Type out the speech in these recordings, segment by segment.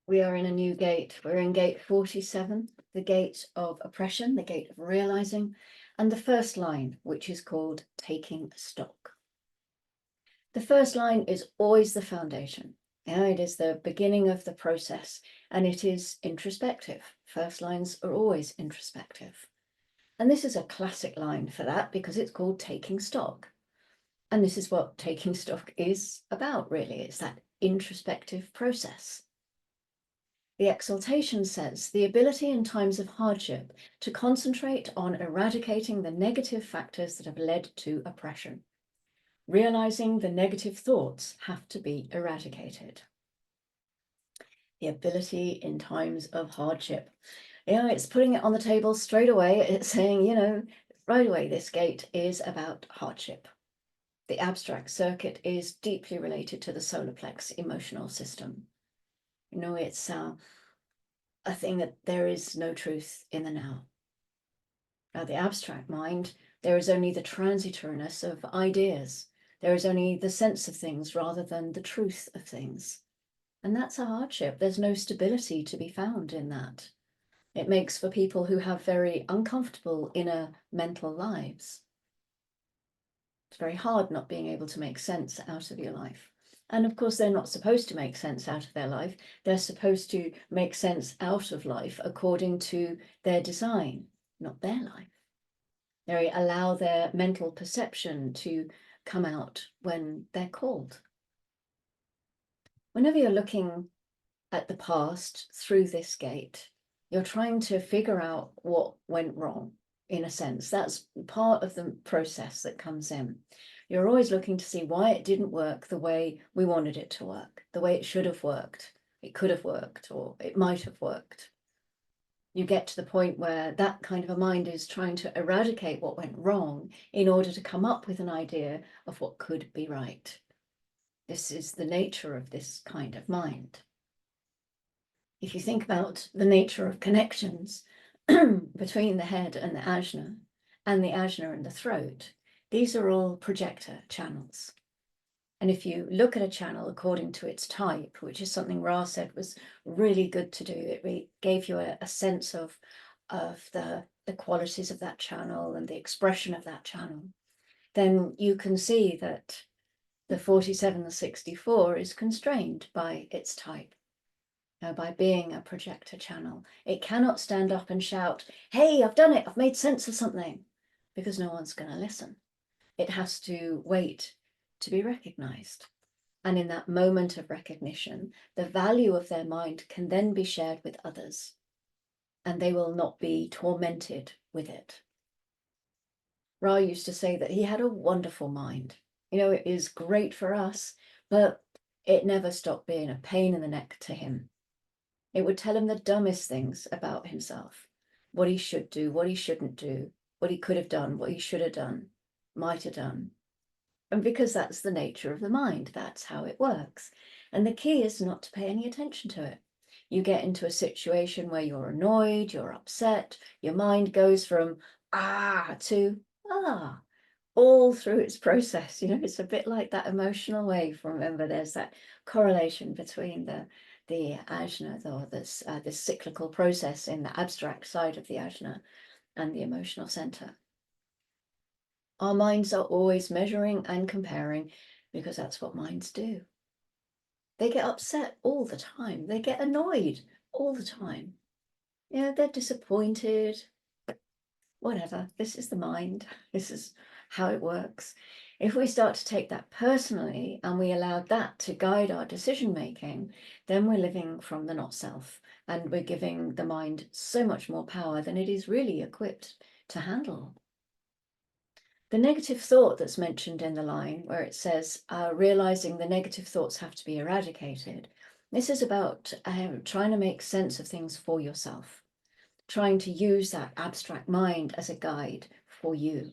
We are in a new gate. We're in gate 47, the gate of oppression, the gate of realizing, and the first line, which is called taking stock. The first line is always the foundation. It is the beginning of the process, and it is introspective. First lines are always introspective. And this is a classic line for that because it's called taking stock. And this is what taking stock is about, really. It's that introspective process. The exaltation says the ability in times of hardship to concentrate on eradicating the negative factors that have led to oppression. Realizing the negative thoughts have to be eradicated. The ability in times of hardship. It's putting it on the table straight away. It's saying, right away, this gate is about hardship. The abstract circuit is deeply related to the solar plex emotional system. It's a thing that there is no truth in the now. Now, the abstract mind, there is only the transitoriness of ideas. There is only the sense of things rather than the truth of things. And that's a hardship. There's no stability to be found in that. It makes for people who have very uncomfortable inner mental lives. It's very hard not being able to make sense out of your life. And of course, they're not supposed to make sense out of their life. They're supposed to make sense out of life according to their design, not their life. They allow their mental perception to come out when they're called. Whenever you're looking at the past through this gate, you're trying to figure out what went wrong, in a sense. That's part of the process that comes in. You're always looking to see why it didn't work the way we wanted it to work, the way it should have worked. It could have worked, or it might have worked. You get to the point where that kind of a mind is trying to eradicate what went wrong in order to come up with an idea of what could be right. This is the nature of this kind of mind. If you think about the nature of connections between the head and the ajna, and the ajna and the throat, these are all projector channels. And if you look at a channel according to its type, which is something Ra said was really good to do, it really gave you a sense of the qualities of that channel and the expression of that channel, then you can see that the 47, the 64 is constrained by its type. By being a projector channel. It cannot stand up and shout, "Hey, I've done it, I've made sense of something," because no one's going to listen. It has to wait to be recognized. And in that moment of recognition, the value of their mind can then be shared with others, and they will not be tormented with it. Ra used to say that he had a wonderful mind. It is great for us, but it never stopped being a pain in the neck to him. It would tell him the dumbest things about himself, what he should do, what he shouldn't do, what he could have done, what he should have done, might have done. And because that's the nature of the mind, that's how it works. And the key is not to pay any attention to it. You get into a situation where you're annoyed, you're upset, your mind goes from to all through its process. It's a bit like that emotional wave. Remember, there's that correlation between the ajna, or this cyclical process in the abstract side of the ajna, and the emotional center. Our minds are always measuring and comparing because that's what minds do. They get upset all the time. They get annoyed all the time. They're disappointed. Whatever. This is the mind. This is how it works. If we start to take that personally and we allow that to guide our decision making, then we're living from the not self, and we're giving the mind so much more power than it is really equipped to handle. The negative thought that's mentioned in the line where it says, realizing the negative thoughts have to be eradicated. This is about trying to make sense of things for yourself, trying to use that abstract mind as a guide for you.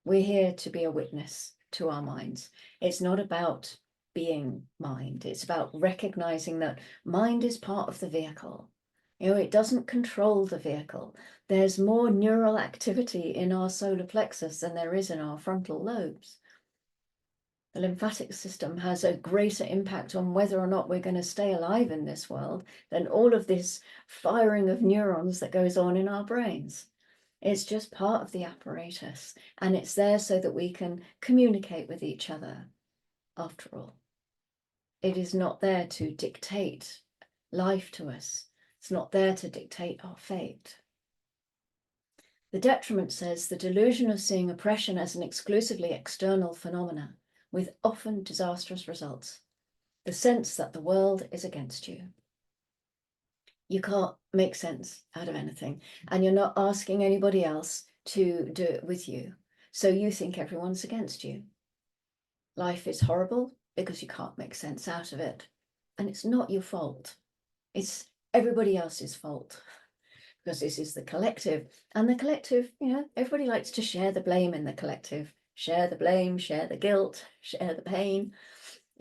We're here to be a witness to our minds. It's not about being mind. It's about recognizing that mind is part of the vehicle. It doesn't control the vehicle. There's more neural activity in our solar plexus than there is in our frontal lobes. The lymphatic system has a greater impact on whether or not we're going to stay alive in this world than all of this firing of neurons that goes on in our brains. It's just part of the apparatus, and it's there so that we can communicate with each other, after all. It is not there to dictate life to us. It's not there to dictate our fate. The detriment says the delusion of seeing oppression as an exclusively external phenomena, with often disastrous results. The sense that the world is against you. You can't make sense out of anything, and you're not asking anybody else to do it with you. So you think everyone's against you. Life is horrible because you can't make sense out of it. And it's not your fault. It's everybody else's fault. Because this is the collective. And the collective, everybody likes to share the blame in the collective. Share the blame, share the guilt, share the pain.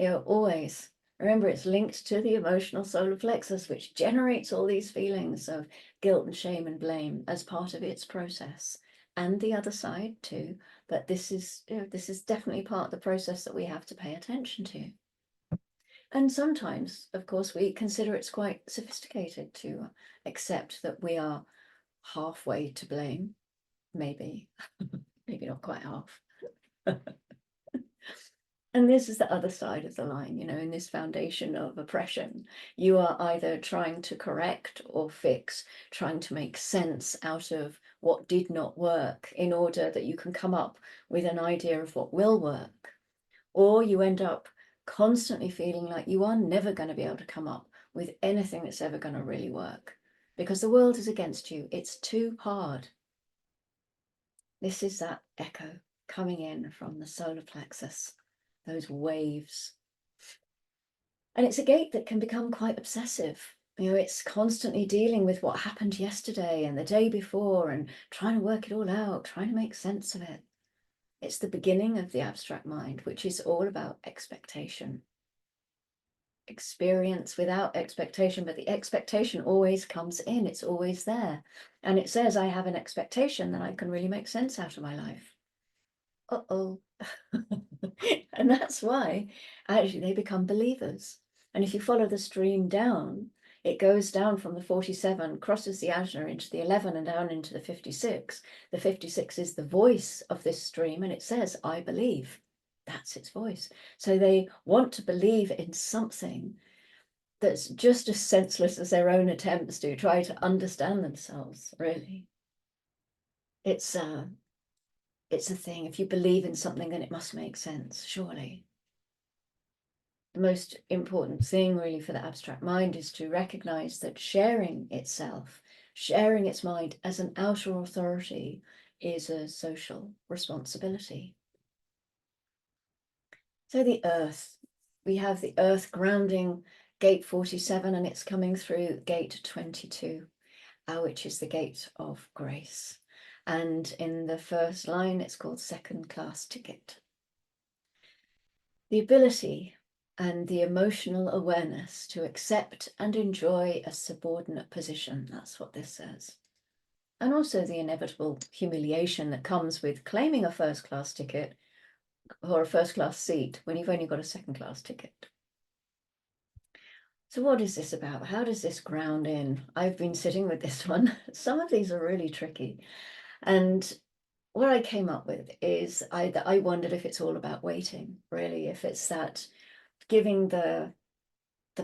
Always. Remember, it's linked to the emotional solar plexus, which generates all these feelings of guilt and shame and blame as part of its process. And the other side too. But this is definitely part of the process that we have to pay attention to. And sometimes, of course, we consider it's quite sophisticated to accept that we are halfway to blame. Maybe, maybe not quite half. And this is the other side of the line, in this foundation of oppression. You are either trying to correct or fix, trying to make sense out of what did not work in order that you can come up with an idea of what will work. Or you end up constantly feeling like you are never going to be able to come up with anything that's ever going to really work because the world is against you. It's too hard. This is that echo coming in from the solar plexus, those waves. And it's a gate that can become quite obsessive. It's constantly dealing with what happened yesterday and the day before and trying to work it all out, trying to make sense of it. It's the beginning of the abstract mind, which is all about expectation. Experience without expectation, but the expectation always comes in, it's always there. And it says, I have an expectation that I can really make sense out of my life. Uh-oh. And that's why actually they become believers. And if you follow the stream down, it goes down from the 47, crosses the ajna into the 11 and down into the 56. The 56 is the voice of this stream, and it says, I believe. That's its voice. So they want to believe in something that's just as senseless as their own attempts to try to understand themselves, really. It's a thing. If you believe in something, then it must make sense, surely. The most important thing really for the abstract mind is to recognize that sharing itself, sharing its mind as an outer authority is a social responsibility. So the earth, we have the earth grounding gate 47 and it's coming through gate 22, which is the gate of grace. And in the first line, it's called second class ticket. The ability and the emotional awareness to accept and enjoy a subordinate position. That's what this says. And also the inevitable humiliation that comes with claiming a first class ticket or a first class seat when you've only got a second class ticket. So what is this about? How does this ground in? I've been sitting with this one. Some of these are really tricky. And what I came up with is I wondered if it's all about waiting, really, if it's that giving the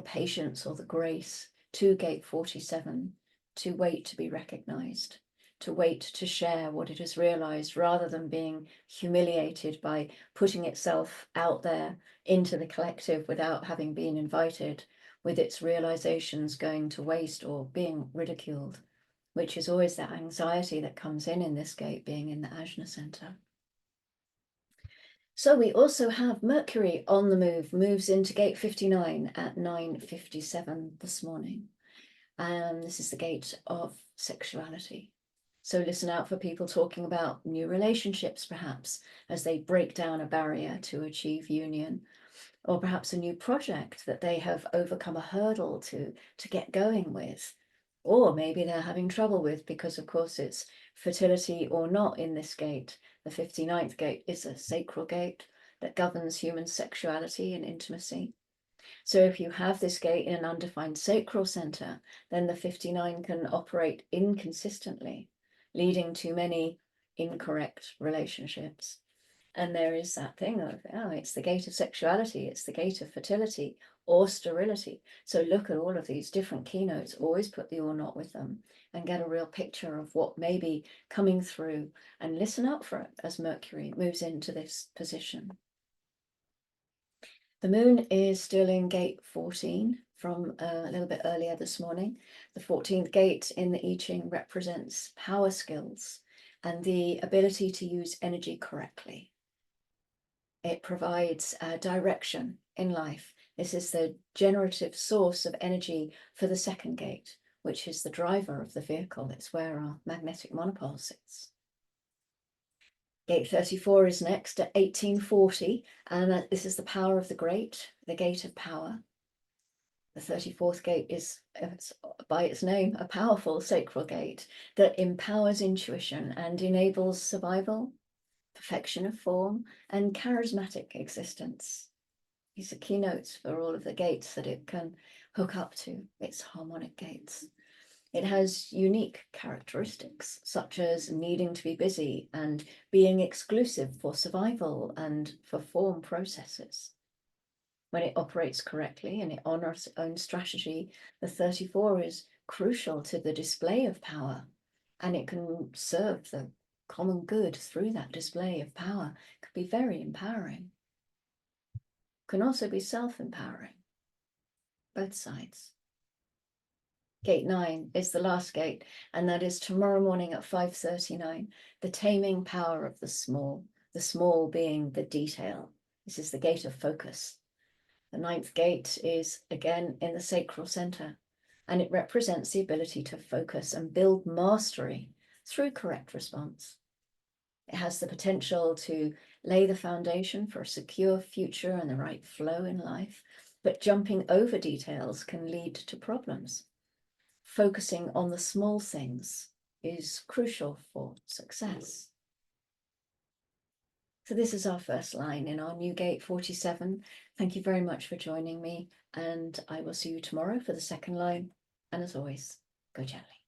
patience or the grace to gate 47 to wait to be recognized, to wait to share what it has realized rather than being humiliated by putting itself out there into the collective without having been invited, with its realizations going to waste or being ridiculed, which is always that anxiety that comes in this gate being in the ajna center. So we also have Mercury on the move, moves into gate 59 at 9:57 this morning. And this is the gate of sexuality. So listen out for people talking about new relationships, perhaps, as they break down a barrier to achieve union, or perhaps a new project that they have overcome a hurdle to get going with. Or maybe they're having trouble with because, of course, it's fertility or not in this gate. The 59th gate is a sacral gate. that governs human sexuality and intimacy. So if you have this gate in an undefined sacral center, then the 59 can operate inconsistently, leading to many incorrect relationships. And there is that thing of, oh, it's the gate of sexuality, it's the gate of fertility or sterility. So look at all of these different keynotes, always put the or not with them and get a real picture of what may be coming through, and listen out for it as Mercury moves into this position. The moon is still in gate 14 from a little bit earlier this morning. The 14th gate in the I Ching represents power skills and the ability to use energy correctly. It provides direction in life. This is the generative source of energy for the second gate, which is the driver of the vehicle. It's where our magnetic monopole sits. Gate 34 is next at 1840, and this is the power of the great, the gate of power. The 34th gate is, by its name, a powerful sacral gate that empowers intuition and enables survival, perfection of form, and charismatic existence. These are keynotes for all of the gates that it can hook up to, its harmonic gates. It has unique characteristics, such as needing to be busy and being exclusive for survival and for form processes. When it operates correctly and it honors its own strategy, the 34 is crucial to the display of power, and it can serve the common good through that display of power. It can be very empowering. It can also be self-empowering, both sides. Gate 9 is the last gate, and that is tomorrow morning at 5:39, the taming power of the small being the detail. This is the gate of focus. The 9th gate is again in the sacral center, and it represents the ability to focus and build mastery through correct response. It has the potential to lay the foundation for a secure future and the right flow in life, but jumping over details can lead to problems. Focusing on the small things is crucial for success. So this is our first line in our new gate 47. Thank you very much for joining me, and I will see you tomorrow for the second line. And as always, go gently.